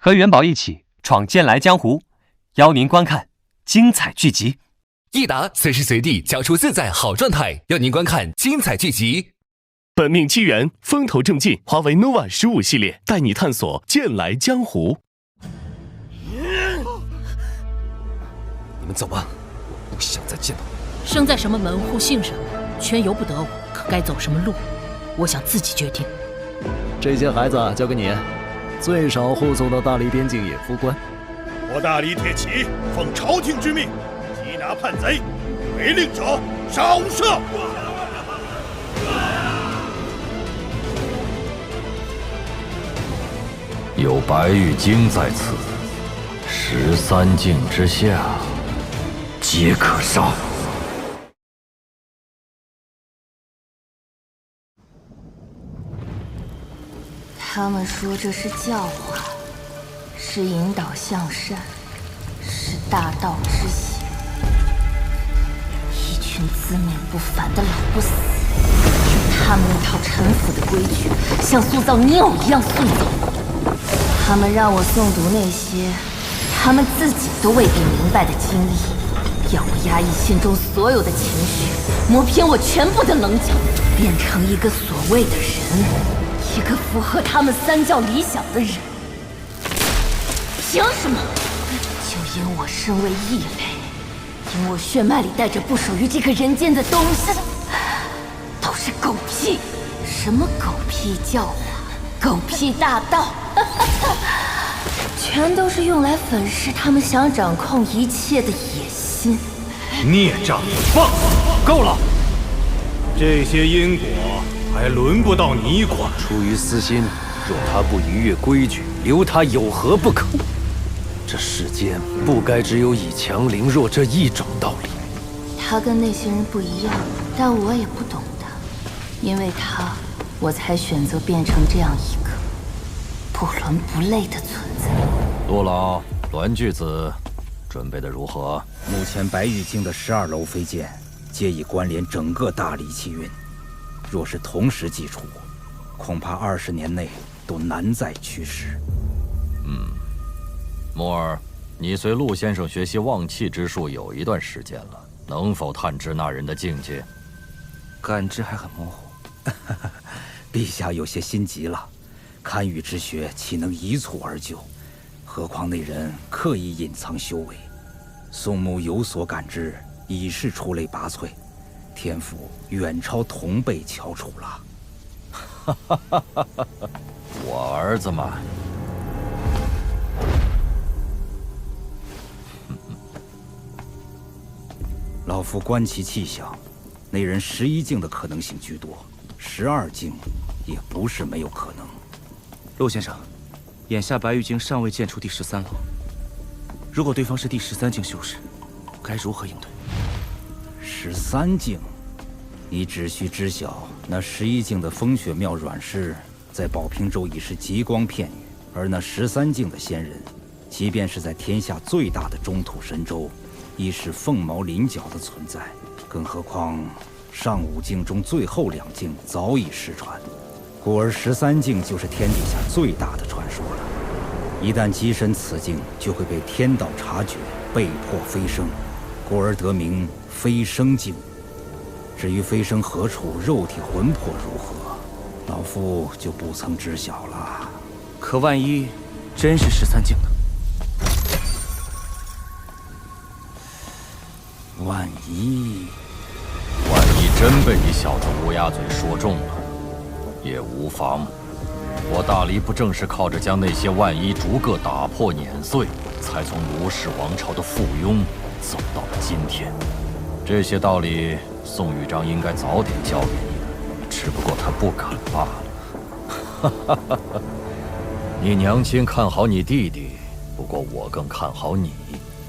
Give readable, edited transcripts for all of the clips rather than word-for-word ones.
和元宝一起闯剑来江湖，邀您观看精彩剧集。益达随时随地交出自在好状态，邀您观看精彩剧集。本命机缘风头正劲，华为 nova 15系列带你探索剑来江湖。你们走吧，不想再见到你。生在什么门户姓什么，全由不得我，可该走什么路，我想自己决定。这些孩子交给你，最少护送到大理边境野夫关。我大理铁骑奉朝廷之命，缉拿叛贼，违令者杀无赦。有白玉京在此，13境之下，皆可杀。他们说这是教化，是引导向善，是大道之行。一群自命不凡的老不死，用他们那套陈腐的规矩，像塑造泥偶一样塑造。他们让我诵读那些他们自己都未必明白的经历，要我压抑心中所有的情绪，磨偏我全部的棱角，变成一个所谓的人，一个符合他们三教理想的人。凭什么？就因我身为异类，因我血脉里带着不属于这个人间的东西，都是狗屁！什么狗屁教化，狗屁大道，全都是用来粉饰他们想掌控一切的野心。孽障，放！够了！这些因果还轮不到你管。出于私心，若他不逾越规矩，留他有何不可？这世间不该只有以强凌弱这一种道理。他跟那些人不一样，但我也不懂他，因为他，我才选择变成这样一个不伦不类的存在。陆老、栾巨子，准备的如何？目前白玉京的12楼飞剑，皆已关联整个大理气运。若是同时祭出，恐怕20年内都难再驱使。木儿，你随陆先生学习旺气之术有一段时间了，能否探知那人的境界？感知还很模糊。陛下有些心急了，堪舆之学岂能一蹴而就？何况那人刻意隐藏修为，宋牧有所感知，已是出类拔萃，天赋远超同辈翘楚了。我儿子嘛，老夫观其气象，那人11境的可能性居多，12境也不是没有可能。陆先生，眼下白玉京尚未建出第13楼，如果对方是第13境修士，该如何应对？13境，你只需知晓，那11境的风雪庙阮氏在宝平州已是极光片羽，而那13境的仙人，即便是在天下最大的中土神州，亦是凤毛麟角的存在。更何况上5境中最后2境早已失传，故而13境就是天底下最大的传说了。一旦跻身此境，就会被天道察觉，被迫飞升，故而得名飞升境。至于飞升何处，肉体魂魄如何，老夫就不曾知晓了。可万一真是13境呢？万一真被你小子乌鸦嘴说中了，也无妨。我大黎不正是靠着将那些万一逐个打破碾碎，才从卢氏王朝的附庸走到了今天？这些道理，宋玉章应该早点教给你的，只不过他不敢罢了。你娘亲看好你弟弟，不过我更看好你，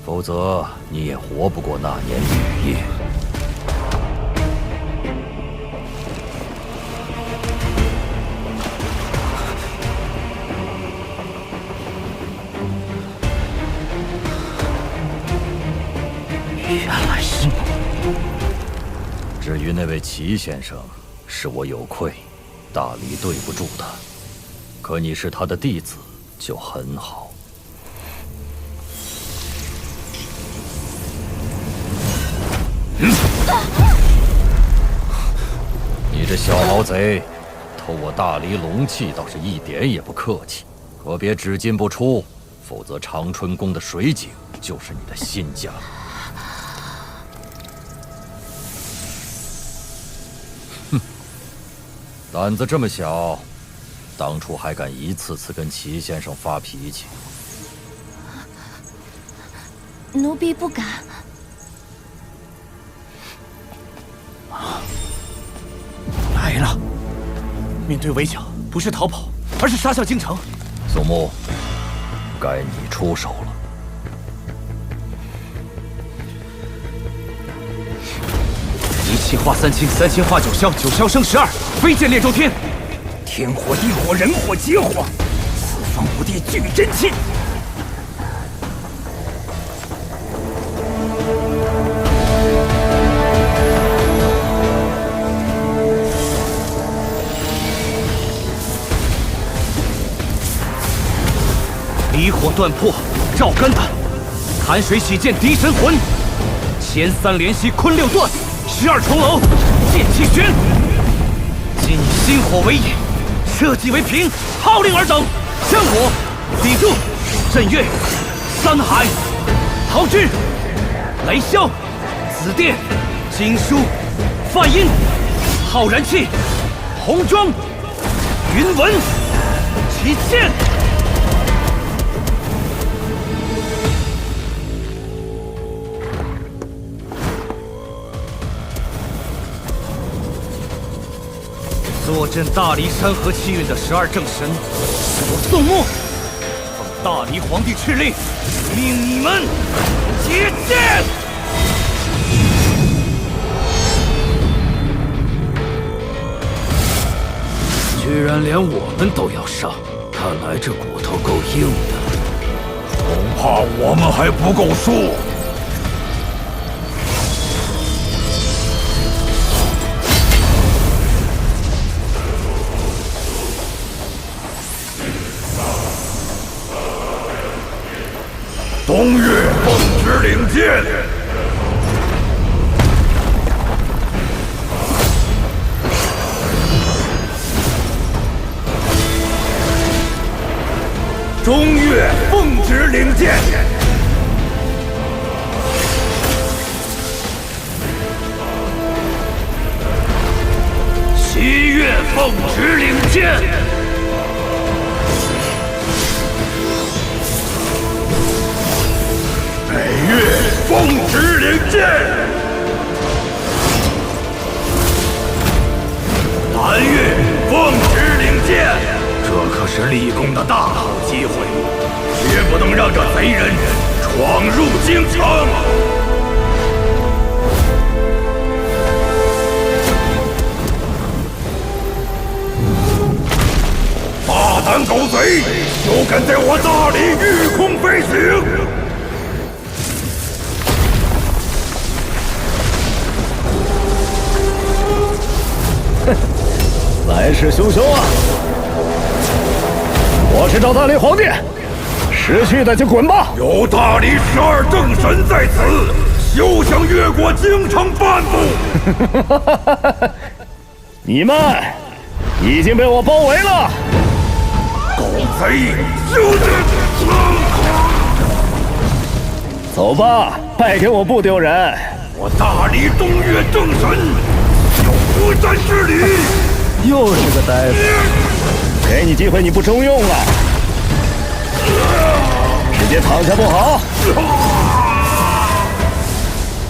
否则你也活不过那年雨夜。原来是你。至于那位齐先生，是我有愧，大黎对不住他。可你是他的弟子，就很好。你这小毛贼，偷我大黎龙器倒是一点也不客气，可别只进不出，否则长春宫的水井就是你的新家。哼，胆子这么小，当初还敢一次次跟齐先生发脾气。奴婢不敢。来了！面对围剿，不是逃跑，而是杀向京城。宋牧，该你出手了。一气化三清，三清化九霄，九霄生12，飞剑列周天。天火、地火、人火、劫火，四方五帝聚真气。离火断魄，照肝胆；寒水洗剑，敌神魂。前3连袭，坤6断；12重楼，剑气悬。今以心火为引，社稷为凭，号令尔等。香火，砥柱，震岳，三海，桃枝，雷霄，紫电，金书，梵音，浩然气，红妆，云纹，起剑。坐镇大黎山河气运的12正神，我宋牧奉大黎皇帝敕令，命你们结剑。居然连我们都要上，看来这骨头够硬的。恐怕我们还不够数。东岳奉旨领剑，中岳奉旨领剑，西岳奉旨领剑。北岳奉旨领剑，南岳奉旨领剑。这可是立功的大好机会，绝不能让这贼人闯入京城。大胆狗贼，休敢在我大理御空飞行！来势汹汹啊！我是赵大理皇帝，识趣的就滚吧！有大理12正神在此，休想越过京城半步！你们已经被我包围了！狗贼，就是走吧，败给我不丢人。我大理东岳正神有不战之理。又是个呆子，给你机会你不中用了，直接躺下不好？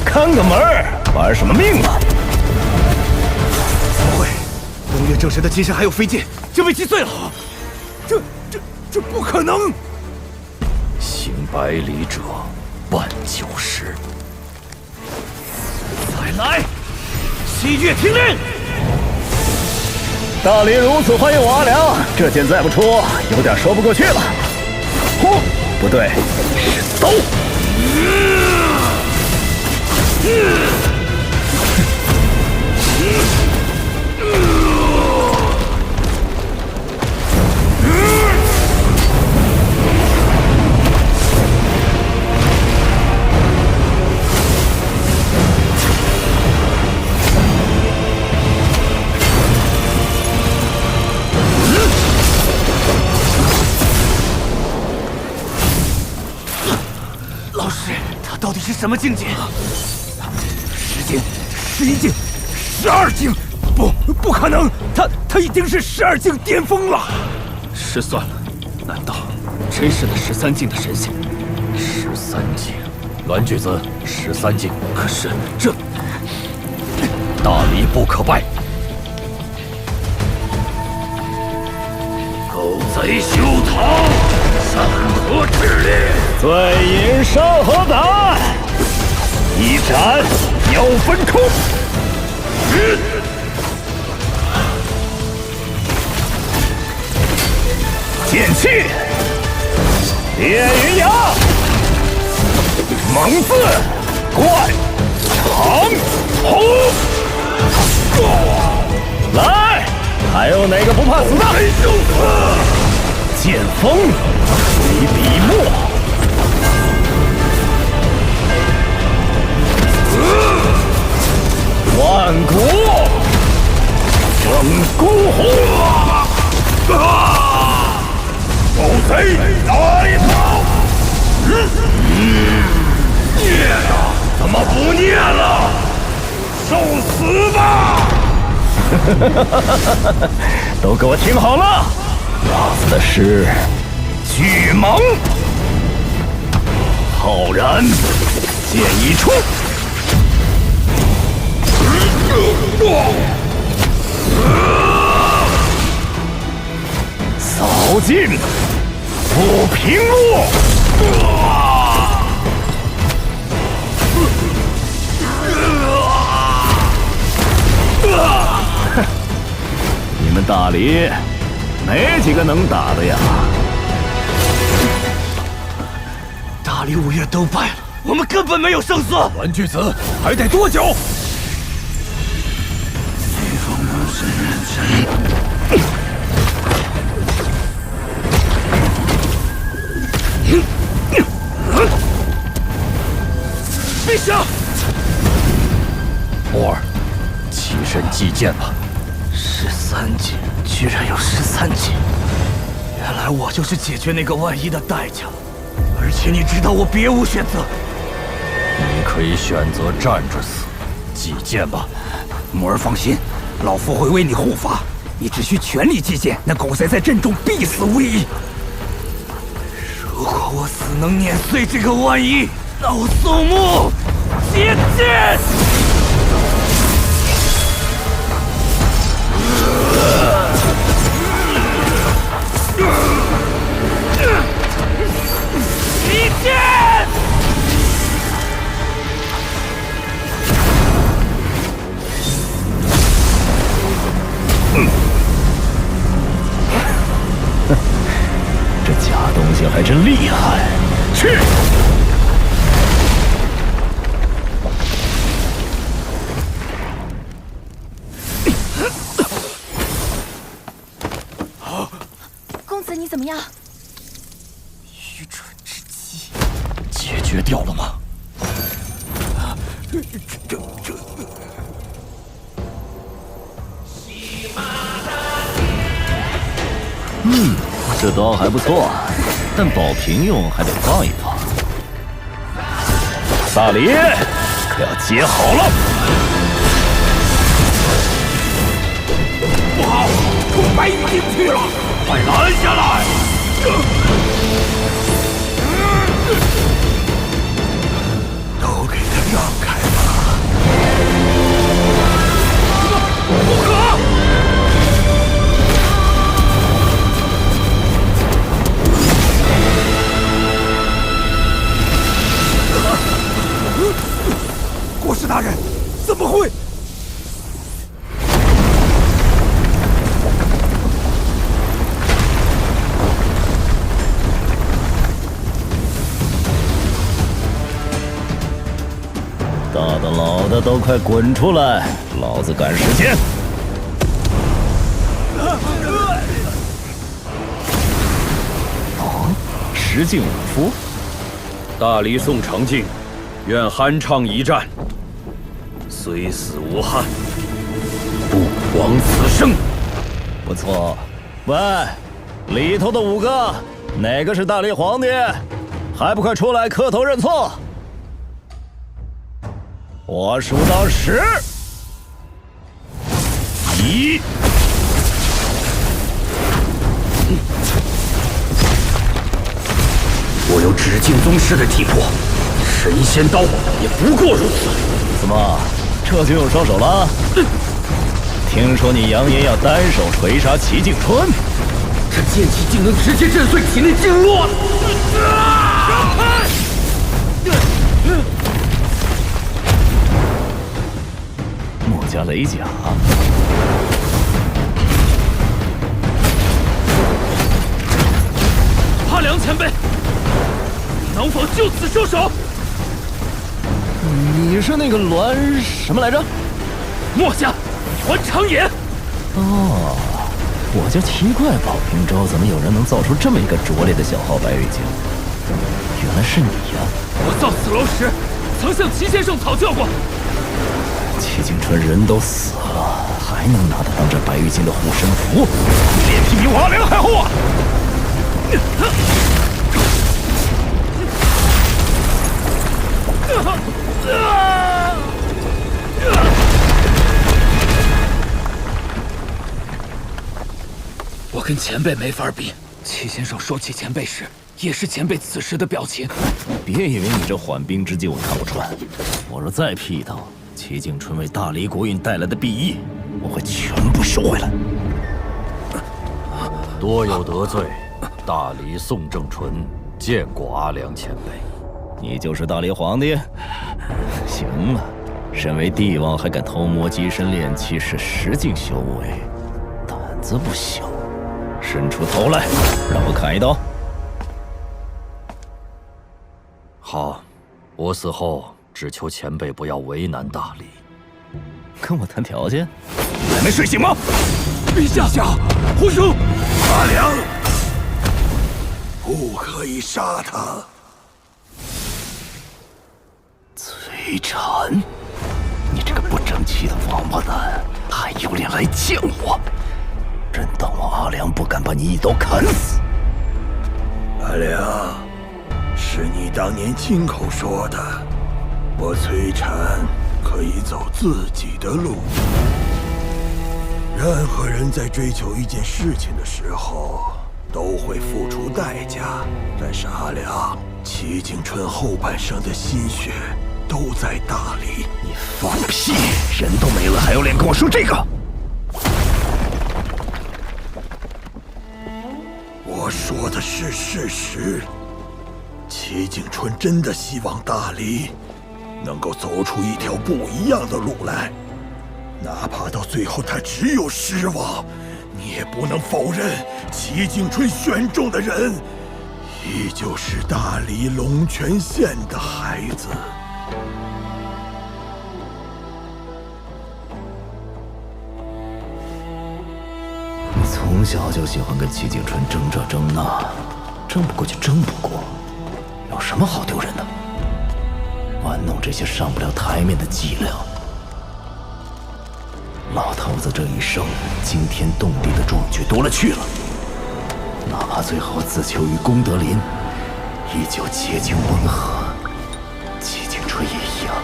看个门儿，玩什么命啊？怎么会？东岳正神的金身还有飞剑就被击碎了，这不可能！行百里者万九十。再来，西岳听令！大理如此欢迎我阿良，这剑再不出，有点说不过去了。呼，不对，是刀。到底是什么境界？10境、11境、12境，不可能！他已经是12境巅峰了。失算了，难道真是那13境的神仙？13境，栾巨子，13境。可是这大理不可败。狗贼休逃！山河炽烈，醉饮山河胆，一斩要分空。剑气，烈云阳，蒙字贯长虹。来，还有哪个不怕死的？剑锋，挥笔墨。万古整孤火。狗贼，来逃！孽的，怎么不孽了？受死吧！都给我听好了，打死的是巨蟒。浩然，剑一出，扫尽不平路。你们大理没几个能打的呀！大理5岳都败了，我们根本没有胜算。栾巨子，还得多久？陛下，墨儿，起身祭剑吧。13境，居然有13境！原来我就是解决那个万一的代价。而且你知道我别无选择。你可以选择站着死，祭剑吧。墨儿放心，老夫会为你护法。你只需全力击剑，那狗贼在阵中必死无疑。如果我死能碾碎这个万一，那我宋穆接剑！击剑！这假东西还真厉害！去！怎么样？愚蠢之极！解决掉了吗？这刀还不错，但保平用还得放一放。大梨，可要接好了！不好，冲白羽镜去了，快拦下来！都给他让开吧！不可！国师大人，怎么会？大的老的都快滚出来，老子赶时间。石镜武夫，大黎宋长靖，愿酣畅一战，虽死无憾，不枉此生。不错。喂，里头的5个，哪个是大黎皇帝？还不快出来磕头认错！我数到10。1。我有止境宗师的体魄，神仙刀也不过如此。怎么，这就用双手了？听说你扬言要单手锤杀齐景春，这剑气竟能直接震碎体内经络！让开！墨家雷甲。阿良前辈，能否就此收手？你是那个栾什么来着？墨家栾长野。哦，我就奇怪保平州怎么有人能造出这么一个拙劣的小号白玉镜，原来是你呀！我造此楼时，曾向齐先生讨教过。齐景春人都死了，还能拿他当这白玉镜的护身符？脸皮比我阿良还厚啊！我跟前辈没法比。齐先生说起前辈时，也是前辈此时的表情。别以为你这缓兵之计我看不穿，我若再劈头，齐景春为大黎国运带来的裨益，我会全部收回来。多有得罪，大黎宋正纯见过阿良前辈。你就是大黎皇帝？行了，身为帝王还敢偷摸机身炼器，是实境修为，胆子不小。伸出头来，让我砍一刀。好，我死后只求前辈不要为难大黎。跟我谈条件？还没睡醒吗？陛下，胡兄，阿良，不可以杀他。崔禅，你这个不争气的王八蛋，还有脸来见我？真当我阿良不敢把你一刀砍死？阿良，是你当年亲口说的，我崔禅可以走自己的路。任何人在追求一件事情的时候，都会付出代价。但是阿良，齐景春后半生的心血都在大理。你放屁！人都没了，还有脸跟我说这个？我说的是事实。齐景春真的希望大黎能够走出一条不一样的路来，哪怕到最后他只有失望，你也不能否认齐景春选中的人依旧是大黎龙泉县的孩子。你错从小就喜欢跟齐景春争这争那，争不过就争不过，有什么好丢人的？玩弄这些上不了台面的伎俩。老头子这一生惊天动地的壮举多了去了，哪怕最后自囚于功德林，依旧洁净温和，齐景春也一样。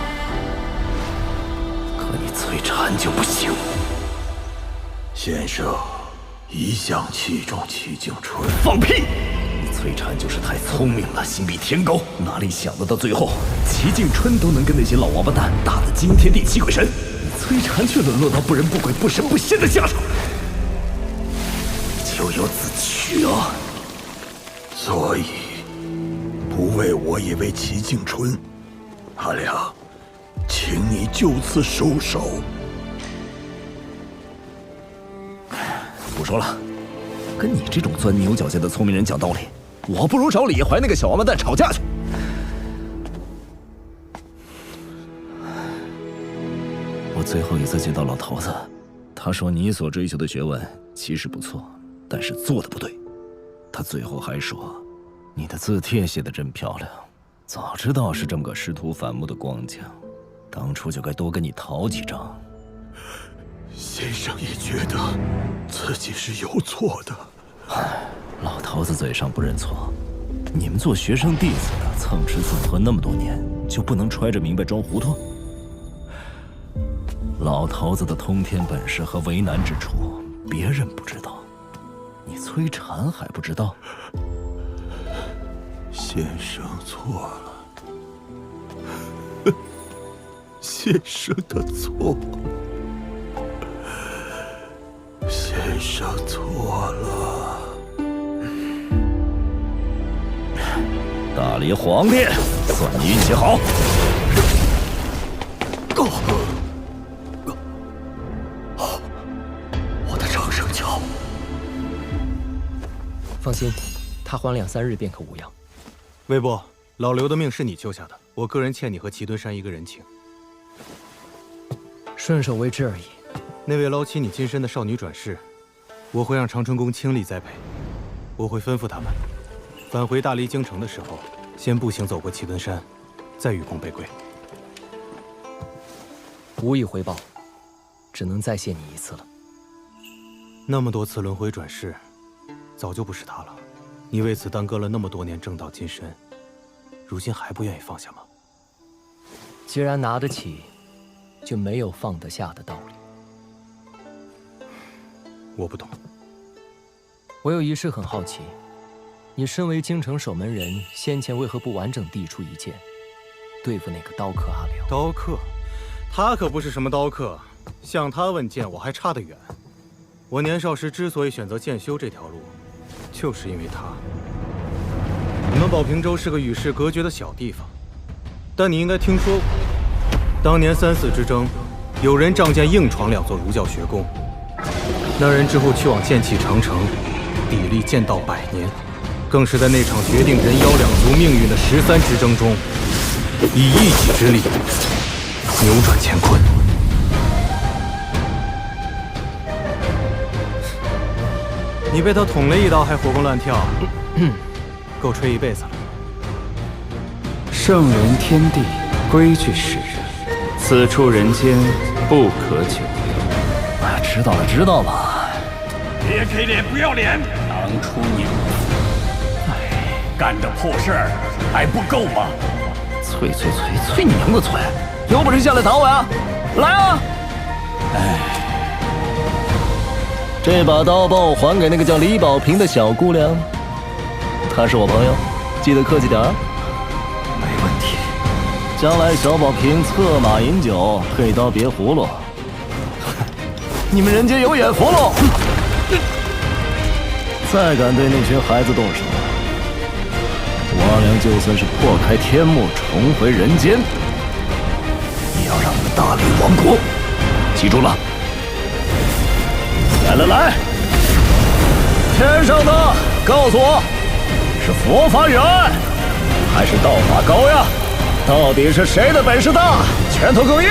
可你崔禅就不行。先生一向器重齐景春。放屁！你崔禅就是太聪明了，心比天高，哪里想得到最后齐景春都能跟那些老王八蛋打得惊天地泣鬼神，你崔禅却沦落到不人不鬼不神不仙的下场，咎由自取啊！所以不为我，也为齐景春，阿良，请你就此收手。不说了，跟你这种钻牛角尖的聪明人讲道理，我不如找李怀那个小王八蛋吵架去。我最后一次见到老头子，他说你所追求的学问其实不错，但是做的不对。他最后还说，你的字帖写得真漂亮，早知道是这么个师徒反目的光景，当初就该多跟你讨几张。先生也觉得自己是有错的。老头子嘴上不认错，你们做学生弟子的蹭吃蹭喝那么多年，就不能揣着明白装糊涂？老头子的通天本事和为难之处，别人不知道，你崔禅还不知道？先生错了，先生的错。先生错了。大理皇帝，算你运气好。我的长生脚。放心，他缓2-3日便可无恙。魏部，老刘的命是你救下的，我个人欠你和齐敦山一个人情。顺手为之而已。那位捞起你金身的少女转世，我会让长春宫倾力栽培。我会吩咐他们，返回大理京城的时候，先步行走过齐敦山，再与共背归。无以回报，只能再谢你一次了。那么多次轮回转世，早就不是他了。你为此耽搁了那么多年正道金身，如今还不愿意放下吗？既然拿得起，就没有放得下的道理。我不懂。我有一事很好奇，你身为京城守门人，先前为何不完整递出一剑，对付那个刀客阿辽？刀客？他可不是什么刀客，向他问剑我还差得远。我年少时之所以选择剑修这条路，就是因为他。你们宝平州是个与世隔绝的小地方，但你应该听说过，当年3、4之争，有人仗剑硬闯2座儒教学宫。那人之后去往剑气长城，砥砺剑道100年，更是在那场决定人妖2族命运的13之争中，以一己之力扭转乾坤。你被他捅了一刀还活蹦乱跳，够吹一辈子了。圣人天地，规矩使人，此处人间不可久留。知道了，知道了。别给脸不要脸！当初你干的破事儿还不够吗？催你娘的催！有本事下来打我呀！来啊！这把刀帮我还给那个叫李宝平的小姑娘，她是我朋友，记得客气点儿。没问题。将来小宝平策马饮酒，配刀别葫芦。你们人间有眼福喽！再敢对那群孩子动手，我阿良就算是破开天幕重回人间，也要让你们大理王国记住了。来，天上的告诉我，是佛法远还是道法高呀？到底是谁的本事大，拳头更硬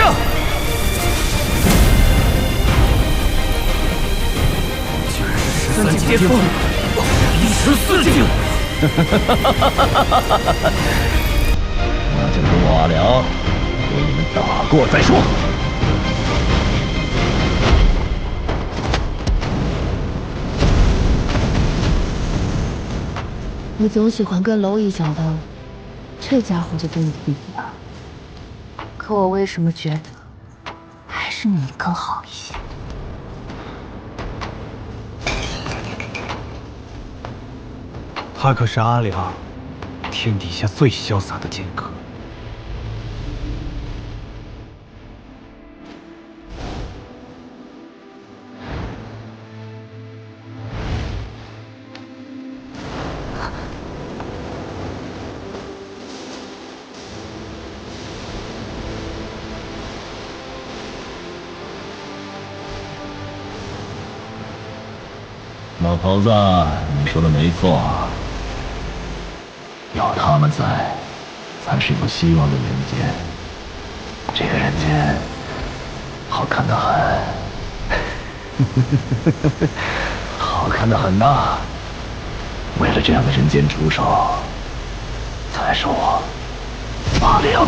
？13巅峰，第14境。那就跟瓦良给你们打过再说。我总喜欢跟蝼蚁讲道理，这家伙就跟你不一样。可我为什么觉得还是你更好一些？他可是阿良，天底下最潇洒的剑客。老头子，你说的没错，有他们在，才是有希望的人间。这个人间，好看得很，好看得很呐！为了这样的人间出手，才是我阿良。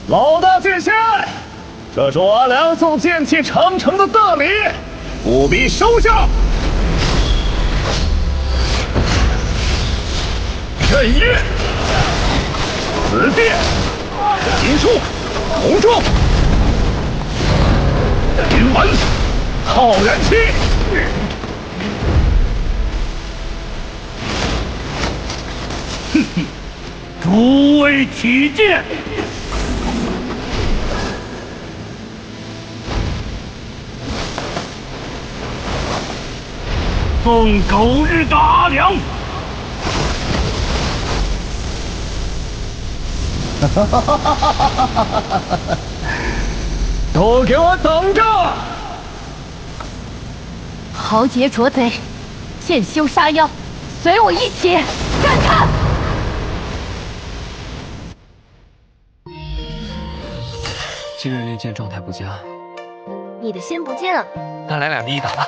老大见仙，这是我阿良送剑气长城的大礼，务必收下。这一日，此地金树红柱，云纹浩然气。哼哼，诸位取剑。奉狗日的阿良！都给我等着！豪杰捉贼，剑修杀妖，随我一起干他！今日练剑状态不佳，你的先不见了。那来2敌1打吧。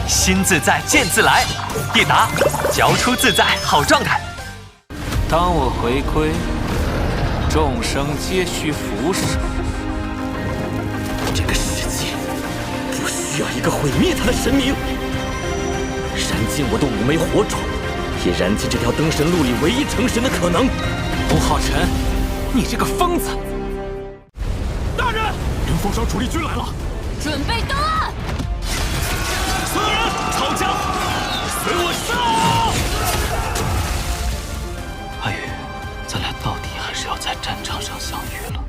心自在，剑自来，一打，交出自在好状态。当我回归，众生皆需俯首。这个世界不需要一个毁灭它的神明。燃尽我的5枚火种，也燃尽这条灯神路里唯一成神的可能。洪浩辰，你这个疯子！大人，灵风霜主力军来了，准备登岸！所有人抄家伙，随我上！阿宇，咱俩到底还是要在战场上相遇了。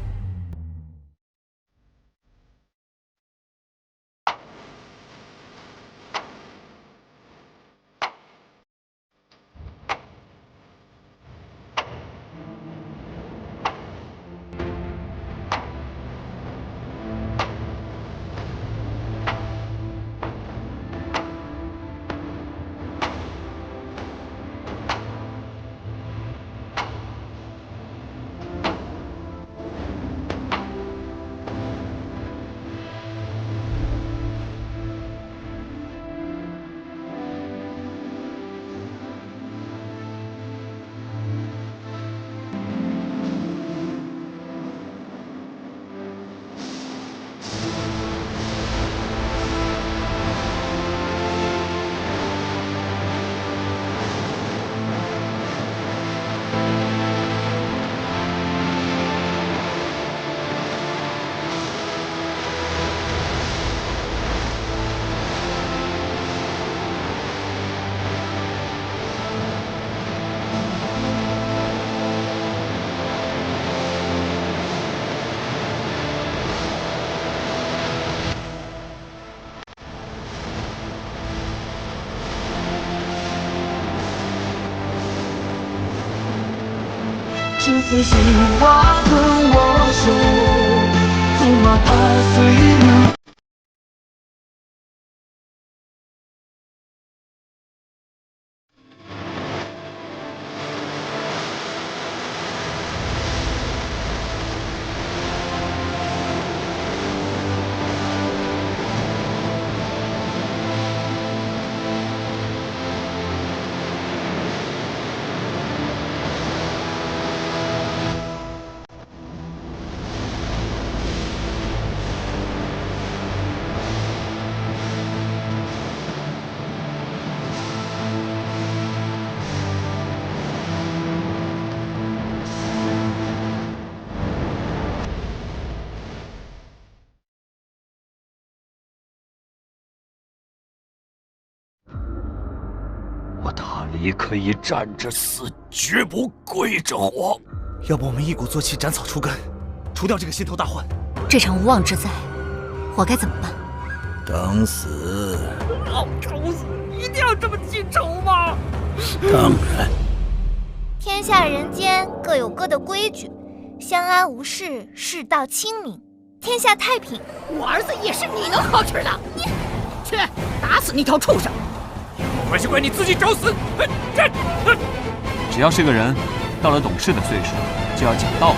只会希望跟我说，走马踏岁月。我大理可以站着死，绝不跪着活。要不我们一鼓作气，斩草除根，除掉这个心头大患。这场无妄之灾，我该怎么办？等死。老仇死，一定要这么记仇吗？当然。天下人间各有各的规矩，相安无事，世道清明，天下太平。我儿子也是你能好吃的，你去打死那条畜生！怪就怪你自己找死！只要是个人，到了懂事的岁数，就要讲道理。